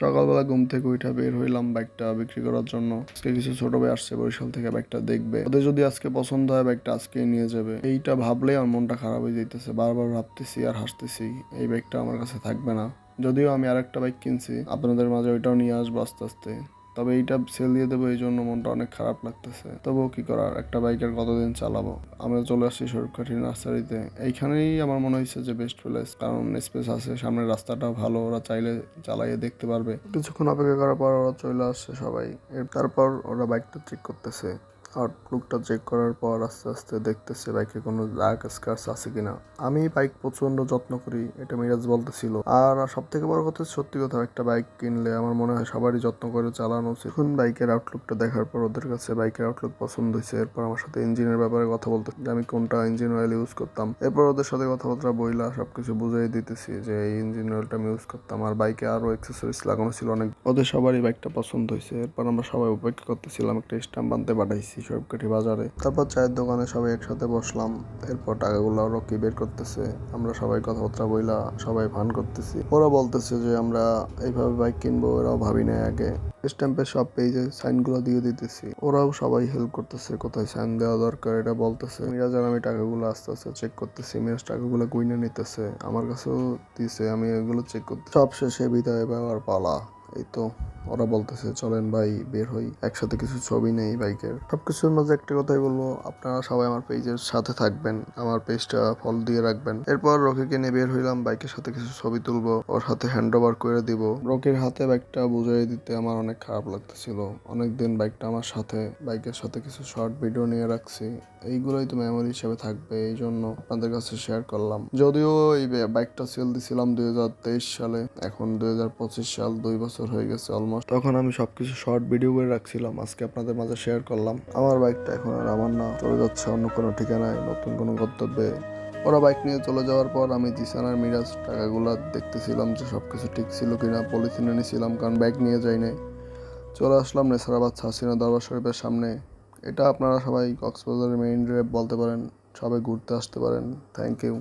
সকালবেলা ঘুম থেকে উঠে বের হইলাম বাইকটা বিক্রি করার জন্য। আজকে কিছু ছোট ভাই আসছে বরিশাল থেকে, বাইকটা দেখবে। ওদের যদি আজকে পছন্দ হয় বাইকটা আজকেই নিয়ে যাবে। এইটা ভাবলেই আমার মনটা খারাপ হয়ে যাইতেছে। বারবার ভাবতেছি আর হাসতেছি এই বাইকটা আমার কাছে থাকবে না। যদিও আমি আরেকটা বাইক কিনছি, আপনাদের মাঝে ওইটাও নিয়ে আসবো আস্তে আস্তে। তবে এইটা সেল দিয়ে দেবো, এই জন্য মনটা অনেক খারাপ লাগতেছে। তবুও কি করার, একটা বাইকের কতদিন চালাবো। আমরা চলে আসছি স্বরূপকাঠি নার্সারিতে। এইখানেই আমার মনে হয়েছে যে বেস্ট প্লেস, কারণ স্পেস আছে, সামনের রাস্তাটাও ভালো, ওরা চাইলে চালাইয়ে দেখতে পারবে। কিছুক্ষণ অপেক্ষা করার পর ওরা চলে আসছে সবাই। তারপর ওরা বাইকটা চেক করতেছে। আউটলুকটা চেক করার পর আস্তে আস্তে দেখতেছে বাইকে কোনো দাগ স্ক্র্যাচ আছে কিনা। আমি বাইক প্রচন্ড যত্ন করি, এটা মিরাজ বলতেছিল। আর সব থেকে বড় কথা, সত্যি কথা, একটা বাইক কিনলে আমার মনে হয় সবারই যত্ন করে চালানো উচিত। এখন বাইকের আউটলুকটা দেখার পর ওদের কাছে বাইকের আউটলুক পছন্দ হয়েছে। এরপর আমার সাথে ইঞ্জিনের ব্যাপারে কথা বলতে, যে আমি কোনটা ইঞ্জিন অয়েল ইউজ করতাম। এরপর ওদের সাথে কথাবার্তা বইলা সবকিছু বুঝাই দিতেছি যে এই ইঞ্জিন অয়েলটা আমি ইউজ করতাম। আর বাইকে আরো এক্সেসরিজ লাগানো ছিল অনেক। ওদের সবারই বাইকটা পছন্দ হয়েছে। এরপর আমরা সবাই অপেক্ষা করতেছিলাম, একটা স্ট্যাম্প বানতে পাঠাইছি সরকারি বাজারে। তারপর চায়ের দোকানে সবাই একসাথে বসলাম। এরপর টাকাগুলো রকি বের করতেছে, আমরা সবাই কথাবার্তা বইলা সবাই ফান করতেছি। ওরা বলতেছে যে আমরা এইভাবে বাইক কিনবো, ওরাও ভাবি নাই আগে। স্ট্যাম্পের সব পেজে সাইনগুলো দিয়ে দিতেছি, ওরাও সবাই হেল্প করতেছে, কোথায় সাইন দেওয়া দরকার এটা বলতেছে। মিরাজ আর আমি টাকাগুলো আস্তে আস্তে চেক করতেছি। মিরাজ টাকাগুলো গুইনে নিতেছে, আমার কাছেও দিছে, আমি এগুলো চেক করতে। সব শেষে বিদায় ব্যবহার পালা। এই তো ওরা বলতেছে চলেন ভাই বের হই, একসাথে কিছু ছবি নেই বাইকের। সবকিছুর মাঝে একটা কথাই বলবো, আপনারা সবাই আমার পেজের সাথে থাকবেন, আমার পেজটা ফলো দিয়ে রাখবেন। এরপর রকিকে নিয়ে বের হইলাম, বাইকের সাথে কিছু ছবি তুলবো, ওর হাতে হ্যান্ড ওভার করে দিব। রকির হাতে বাইকটা বুঝিয়ে দিতে আমার অনেক খারাপ লাগতেছিল। অনেকদিন বাইকটা আমার সাথে, বাইকের সাথে কিছু শর্ট ভিডিও নিয়ে রাখছি, এইগুলোই তো মেমোরি হিসেবে থাকবে, এই জন্য আপনাদের কাছে শেয়ার করলাম। যদিও এই বাইকটা সেল দিছিলাম 2023 সালে, এখন 2025 সাল, 2 বছর হয়ে গেছে অলমোস্ট। তখন আমি সবকিছু শর্ট ভিডিও করে রাখছিলাম, আজকে আপনাদের মাঝে শেয়ার করলাম। আমার বাইকটা এখন আর আমার না, চলে যাচ্ছে অন্য কোনো ঠিকানায়, নতুন কোনো গন্তব্যে। ওরা বাইক নিয়ে চলে যাওয়ার পর আমি জিসান আর মিরাজ টাকাগুলা দেখতেছিলাম যে সবকিছু ঠিক ছিল কিনা। পলিথিনে নিয়েছিলাম কারণ ব্যাগ নিয়ে যাই নাই। চলে আসলাম নেসারাবাদ হাসিনা দরবার শরীফের সামনে। এটা আপনারা সবাই কক্সবাজারের মেইন ড্রাইভ বলতে পারেন, সবাই ঘুরতে আসতে পারেন। Thank you.